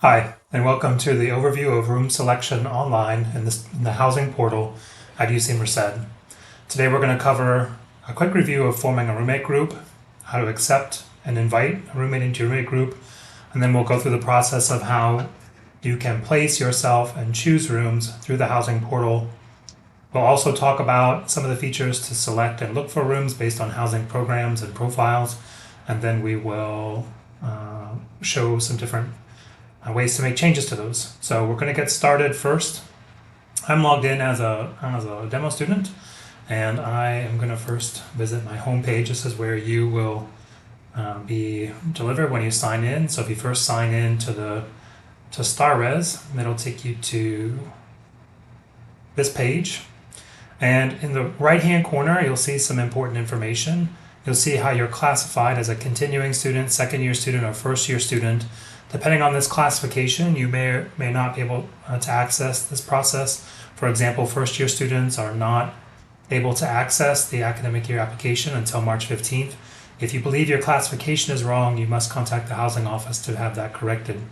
Hi, and welcome to the overview of room selection online in the housing portal at UC Merced. Today we're going to cover a quick review of forming a roommate group, how to accept and invite a roommate into your roommate group, and then we'll go through the process of how you can place yourself and choose rooms through the housing portal. We'll also talk about some of the features to select and look for rooms based on housing programs and profiles, and then we will show some different ways to make changes to those. So we're going to get started first. I'm logged in as a demo student, and I am going to first visit my homepage. This is where you will be delivered when you sign in. So if you first sign in to StarRez, that'll take you to this page. And in the right-hand corner, you'll see some important information. You'll see how you're classified as a continuing student, second-year student, or first-year student. Depending on this classification, you may or may not be able to access this process. For example, first-year students are not able to access the academic year application until March 15th. If you believe your classification is wrong, you must contact the housing office to have that corrected.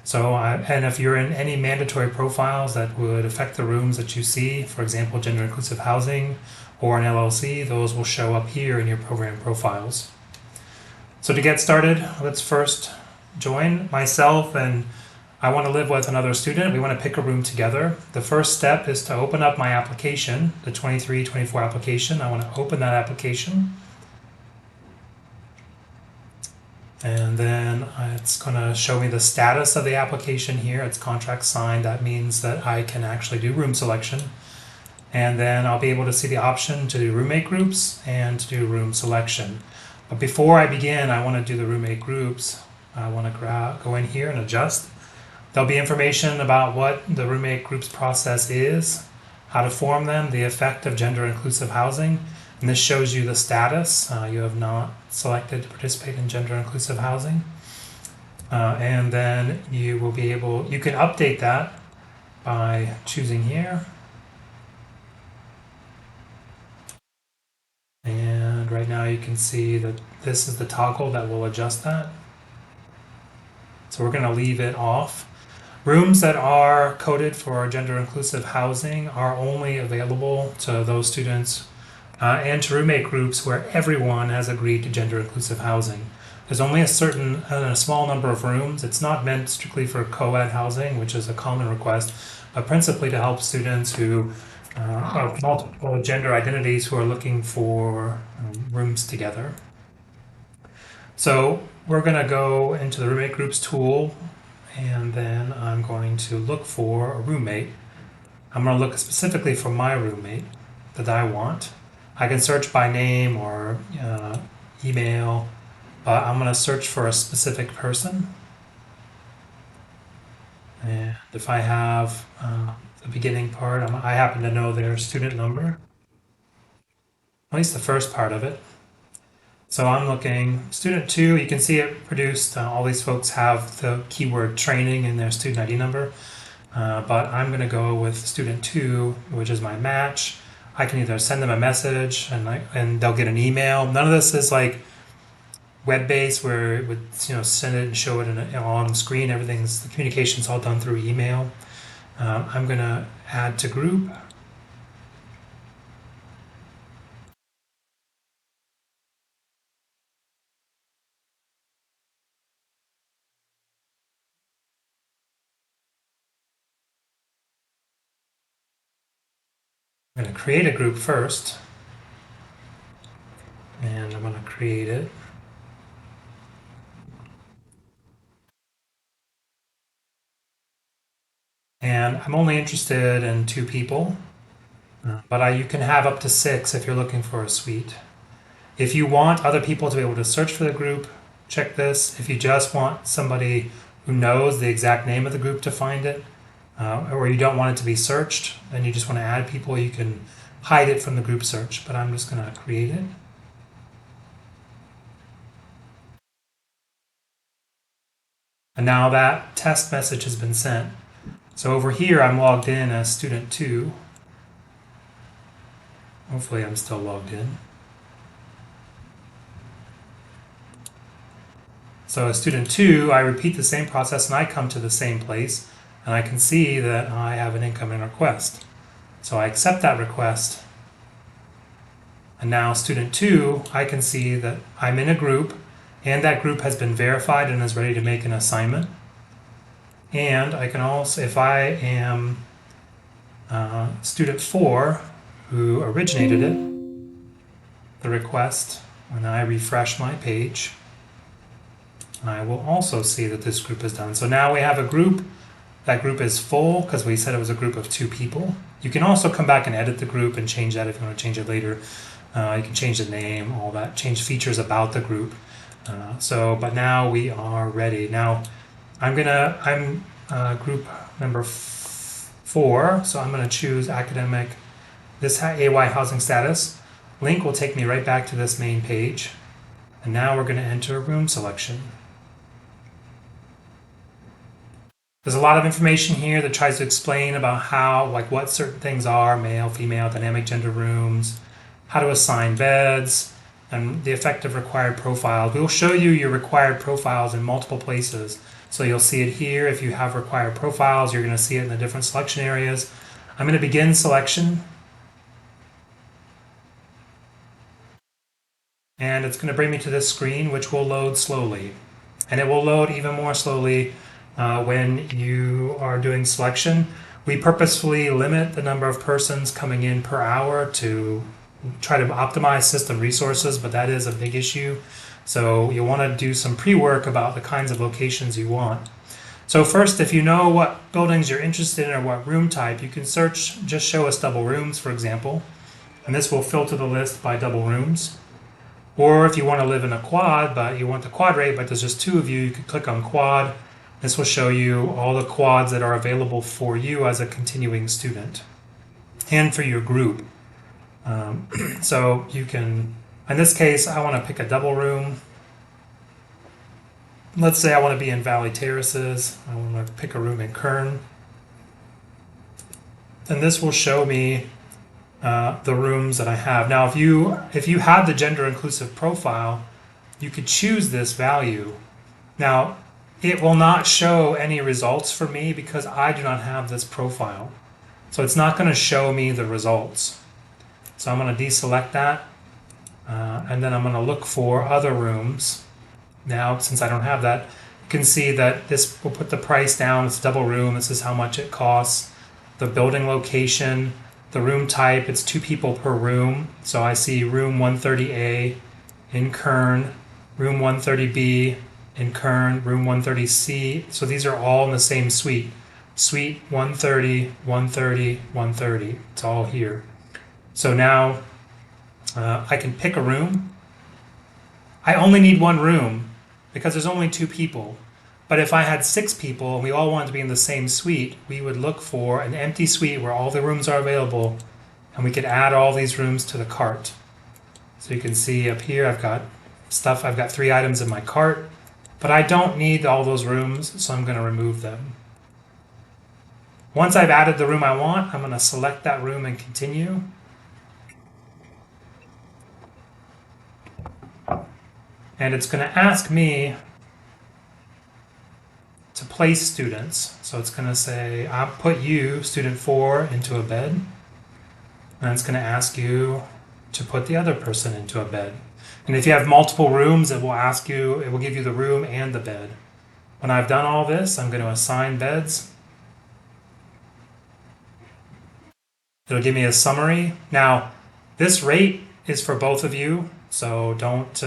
So, and if you're in any mandatory profiles that would affect the rooms that you see, for example, gender inclusive housing or an LLC, those will show up here in your program profiles. So to get started, let's first join myself, and I want to live with another student. We want to pick a room together. The first step is to open up my application, the 23-24 application. I want to open that application. And then it's going to show me the status of the application here. It's contract signed. That means that I can actually do room selection. And then I'll be able to see the option to do roommate groups and to do room selection. But before I begin, I want to do the roommate groups. I want to go in here and adjust. There'll be information about what the roommate groups process is, how to form them, the effect of gender inclusive housing, and this shows you the status. You have not selected to participate in gender inclusive housing. And then you can update that by choosing here. And right now you can see that this is the toggle that will adjust that. So we're going to leave it off. Rooms that are coded for gender inclusive housing are only available to those students and to roommate groups where everyone has agreed to gender inclusive housing. There's only a small number of rooms. It's not meant strictly for co-ed housing, which is a common request, but principally to help students who of multiple gender identities who are looking for rooms together. So we're going to go into the roommate groups tool, and then I'm going to look for a roommate. I'm going to look specifically for my roommate that I want. I can search by name or email, but I'm going to search for a specific person. And if I have the beginning part, I happen to know their student number, at least the first part of it. So I'm looking, student 2, you can see it produced, all these folks have the keyword training in their student ID number, but I'm going to go with student 2, which is my match. I can either send them a message and they'll get an email. None of this is like web-based where it would send it and show it on the screen. The communication's all done through email. I'm going to add to group. I'm going to create a group first, and I'm going to create it. And I'm only interested in 2 people, but you can have up to 6 if you're looking for a suite. If you want other people to be able to search for the group, check this. If you just want somebody who knows the exact name of the group to find it, or you don't want it to be searched, and you just want to add people, you can hide it from the group search, but I'm just going to create it. And now that test message has been sent. So over here, I'm logged in as student 2. Hopefully I'm still logged in. So as student 2, I repeat the same process and I come to the same place and I can see that I have an incoming request. So I accept that request. And now student 2, I can see that I'm in a group and that group has been verified and is ready to make an assignment. And I can also, if I am student 4 who originated it, the request, when I refresh my page, I will also see that this group is done. So now we have a group. That group is full because we said it was a group of 2 people. You can also come back and edit the group and change that if you want to change it later. You can change the name, all that, change features about the group. But now we are ready. Now I'm group number 4, so I'm gonna choose academic, this AY housing status. Link will take me right back to this main page. And now we're gonna enter room selection. There's a lot of information here that tries to explain about how, like what certain things are, male, female, dynamic gender rooms, how to assign beds, and the effective required profiles. We'll show you your required profiles in multiple places. So you'll see it here. If you have required profiles, you're going to see it in the different selection areas. I'm going to begin selection. And it's going to bring me to this screen, which will load slowly. And it will load even more slowly when you are doing selection. We purposefully limit the number of persons coming in per hour to try to optimize system resources, but that is a big issue. So you'll want to do some pre-work about the kinds of locations you want. So first, if you know what buildings you're interested in or what room type, you can search, just show us double rooms, for example, and this will filter the list by double rooms. Or if you want to live in a quad, but you want the quad rate, but there's just 2 of you, you could click on quad. This will show you all the quads that are available for you as a continuing student and for your group. So you can, in this case, I want to pick a double room. Let's say I want to be in Valley Terraces. I want to pick a room in Kern. And this will show me the rooms that I have. Now, if you have the gender inclusive profile, you could choose this value. Now, it will not show any results for me because I do not have this profile. So it's not going to show me the results. So I'm going to deselect that. And then I'm going to look for other rooms. Now, since I don't have that, you can see that this will put the price down. It's double room. This is how much it costs. The building location, the room type, it's 2 people per room. So I see room 130A in Kern, room 130B in Kern, room 130C. So these are all in the same suite. Suite 130, 130, 130. It's all here. So now I can pick a room. I only need 1 room because there's only 2 people. But if I had 6 people and we all wanted to be in the same suite, we would look for an empty suite where all the rooms are available and we could add all these rooms to the cart. So you can see up here I've got 3 items in my cart, but I don't need all those rooms, so I'm going to remove them. Once I've added the room I want, I'm going to select that room and continue. And it's going to ask me to place students. So it's going to say, I'll put you, student 4, into a bed. And it's going to ask you to put the other person into a bed. And if you have multiple rooms, it will give you the room and the bed. When I've done all this, I'm going to assign beds. It'll give me a summary. Now, this rate is for both of you, so don't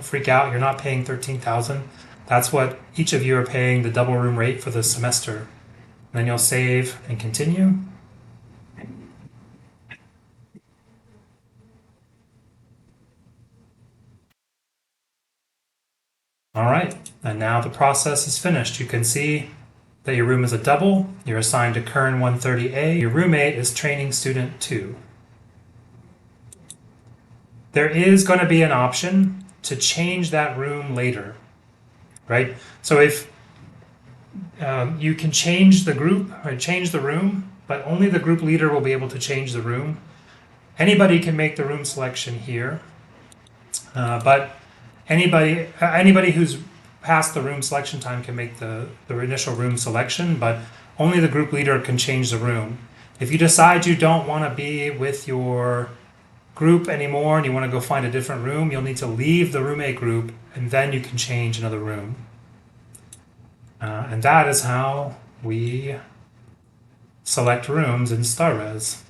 freak out. You're not paying $13,000. That's what each of you are paying, the double room rate for the semester. Then you'll save and continue. All right, and now the process is finished. You can see that your room is a double. You're assigned to Kern 130A. Your roommate is training student 2. There is going to be an option to change that room later, right? So if you can change the group or change the room, but only the group leader will be able to change the room. Anybody can make the room selection here, but anybody who's past the room selection time can make the initial room selection, but only the group leader can change the room. If you decide you don't want to be with your group anymore and you want to go find a different room, you'll need to leave the roommate group and then you can change another room. And that is how we select rooms in StarRez.